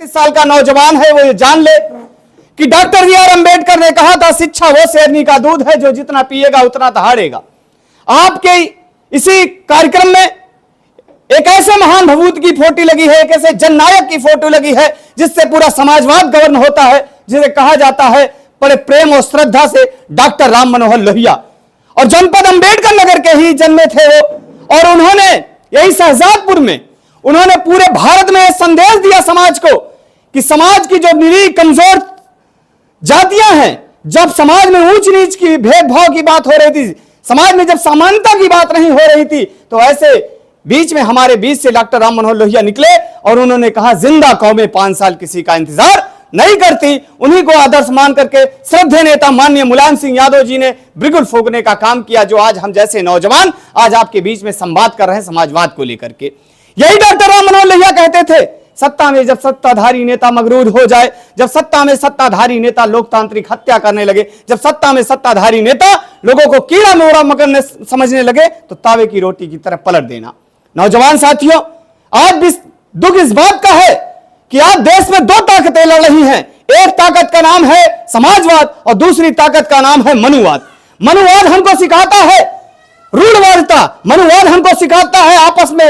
33 साल का नौजवान है वो ये जान ले कि डॉक्टर बी.आर. अंबेडकर ने कहा था शिक्षा वो शेरनी का दूध है जो जितना पिएगा उतना दहाड़ेगा। आपके इसी कार्यक्रम में एक ऐसे महान भभूत की फोटो लगी है, एक ऐसे जननायक की फोटो लगी है जिससे पूरा समाजवाद गवर्न होता है, जिसे कहा जाता है बड़े प्रेम और श्रद्धा से डॉक्टर राम मनोहर लोहिया। और जनपद अंबेडकर नगर के ही जन्मे थे वो, और उन्होंने यही शहजादपुर में उन्होंने पूरे भारत में संदेश दिया समाज को कि समाज की जो निरीह कमजोर जातियां हैं, जब समाज में ऊंच नीच की भेदभाव की बात हो रही थी, समाज में जब समानता की बात नहीं हो रही थी, तो ऐसे बीच में हमारे बीच से डॉक्टर राम मनोहर लोहिया निकले और उन्होंने कहा जिंदा कौमें 5 साल किसी का इंतजार नहीं करती। उन्हीं को आदर्श मान करके श्रद्धेय नेता माननीय मुलायम सिंह यादव जी ने बिगुल फूंकने का काम किया, जो आज हम जैसे नौजवान आज आपके बीच में संवाद कर रहे हैं समाजवाद को लेकर के। यही डॉक्टर राम मनोहर लोहिया कहते थे, सत्ता में जब सत्ताधारी नेता मगरूर हो जाए, जब सत्ता में सत्ताधारी नेता लोकतांत्रिक हत्या करने लगे, जब सत्ता में सत्ताधारी नेता लोगों को कीड़ा मोड़ा मकरने समझने लगे, तो तावे की रोटी की तरफ पलट देना। नौजवान साथियों, आज भी दुख इस बात का है कि आज देश में 2 ताकतें लड़ रही हैं। एक ताकत का नाम है समाजवाद और दूसरी ताकत का नाम है मनुवाद। मनुवाद हमको सिखाता है रूढ़वादिता, मनुवाद हमको सिखाता है आपस में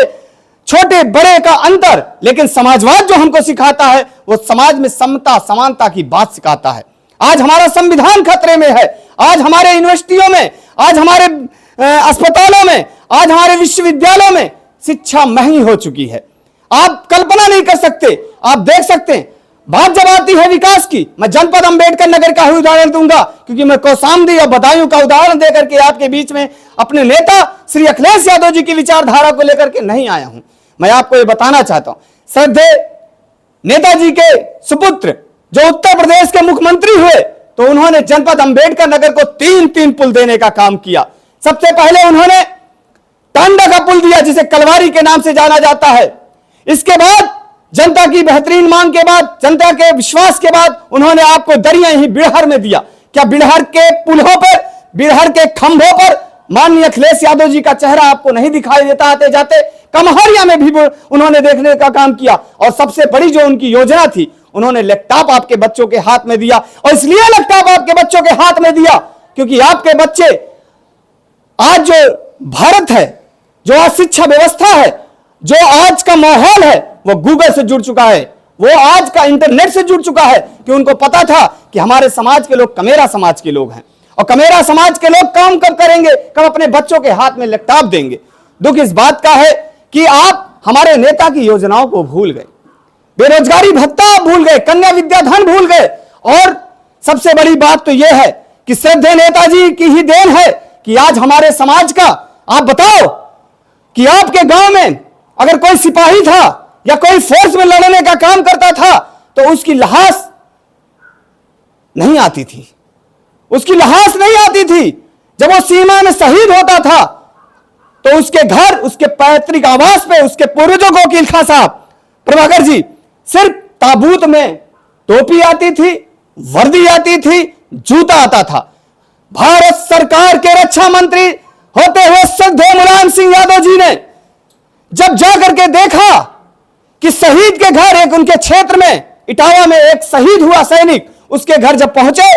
छोटे बड़े का अंतर, लेकिन समाजवाद जो हमको सिखाता है वो समाज में समता समानता की बात सिखाता है। आज हमारा संविधान खतरे में है, आज हमारे यूनिवर्सिटियों में, आज हमारे अस्पतालों में, आज हमारे विश्वविद्यालयों में शिक्षा महंगी हो चुकी है। आप कल्पना नहीं कर सकते, आप देख सकते हैं। बात जब आती है विकास की, मैं जनपद अंबेडकर नगर का ही उदाहरण दूंगा, क्योंकि मैं कौशाम्बी और बदायूं का उदाहरण देकर के आपके बीच में अपने नेता श्री अखिलेश यादव जी की विचारधारा को लेकर के नहीं आया हूं। मैं आपको ये बताना चाहता हूं, श्रद्धेय नेताजी के सुपुत्र जो उत्तर प्रदेश के मुख्यमंत्री हुए, तो उन्होंने जनपद अंबेडकर नगर को 3 पुल देने का काम किया। सबसे पहले उन्होंने टांडा का पुल दिया, जिसे कलवारी के नाम से जाना जाता है। इसके बाद जनता की बेहतरीन मांग के बाद, जनता के विश्वास के बाद उन्होंने आपको दरिया ही बिड़हर में दिया। क्या बिड़हर के पुलों पर, बिड़हर के खंभों पर माननीय अखिलेश यादव जी का चेहरा आपको नहीं दिखाई देता आते जाते? कमहरिया में भी उन्होंने देखने का काम किया। और सबसे बड़ी जो उनकी योजना थी, उन्होंने लैपटॉप आपके बच्चों के हाथ में दिया। और इसलिए लैपटॉप आपके बच्चों के हाथ में दिया क्योंकि आपके बच्चे आज जो भारत है, जो आज शिक्षा व्यवस्था है, जो आज का माहौल है, वो गूगल से जुड़ चुका है, वो आज का इंटरनेट से जुड़ चुका है। कि उनको पता था कि हमारे समाज के लोग कमेरा समाज के लोग हैं, और कमेरा समाज के लोग काम कब करेंगे, कब अपने बच्चों के हाथ में लैपटॉप देंगे। दुख इस बात का है कि आप हमारे नेता की योजनाओं को भूल गए, बेरोजगारी भत्ता भूल गए, कन्या विद्याधन भूल गए। और सबसे बड़ी बात तो यह है कि श्रद्धेय नेताजी की ही देन है कि आज हमारे समाज का, आप बताओ कि आपके गांव में अगर कोई सिपाही था या कोई फोर्स में लड़ने का काम करता था, तो उसकी लाश नहीं आती थी, उसकी लाश नहीं आती थी। जब वो सीमा में शहीद होता था, तो उसके घर, उसके पैतृक आवास पे उसके पूर्वजों को, वकील खां साहब, प्रभाकर जी, सिर्फ ताबूत में टोपी आती थी, वर्दी आती थी, जूता आता था। भारत सरकार के रक्षा मंत्री होते हुए श्रद्धेय मुलायम सिंह यादव जी ने जब जाकर के देखा कि शहीद के घर, एक उनके क्षेत्र में इटावा में एक शहीद हुआ सैनिक, उसके घर जब पहुंचे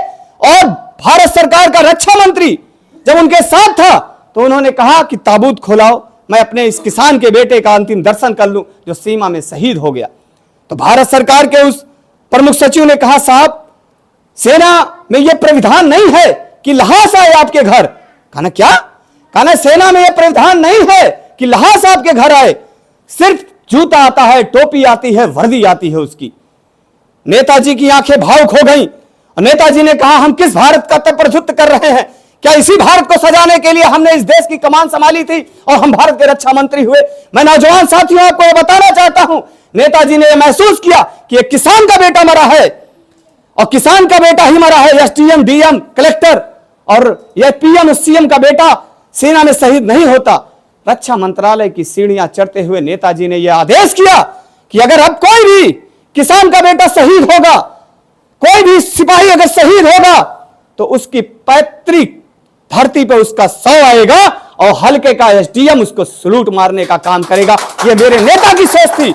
और भारत सरकार का रक्षा मंत्री जब उनके साथ था, तो उन्होंने कहा कि ताबूत खोलाओ, मैं अपने इस किसान के बेटे का अंतिम दर्शन कर लूं जो सीमा में शहीद हो गया। तो भारत सरकार के उस प्रमुख सचिव ने कहा, साहब सेना में यह प्राविधान नहीं है कि लाश आए आपके घर। कहना क्या? कहना सेना में यह प्राविधान नहीं है कि लाश आपके घर आए, सिर्फ जूता आता है, टोपी आती है, वर्दी आती है उसकी। नेताजी की आंखें भावुक हो गईं और नेताजी ने कहा, हम किस भारत का प्रतिनिधित्व कर रहे हैं? क्या इसी भारत को सजाने के लिए हमने इस देश की कमान संभाली थी और हम भारत के रक्षा मंत्री हुए? मैं नौजवान साथियों आपको यह बताना चाहता हूं, नेताजी ने यह महसूस किया कि एक किसान का बेटा मरा है, और किसान का बेटा ही मरा है, एसडीएम, डीएम, कलेक्टर और यह पीएम, सीएम का बेटा सेना में शहीद नहीं होता। रक्षा मंत्रालय की सीढ़ियां चढ़ते हुए नेताजी ने यह आदेश किया कि अगर अब कोई भी किसान का बेटा शहीद होगा, कोई भी सिपाही अगर शहीद होगा, तो उसकी पैतृक धरती पर उसका 100 आएगा और हल्के का एसडीएम उसको सलूट मारने का काम करेगा। यह मेरे नेता की सोच थी।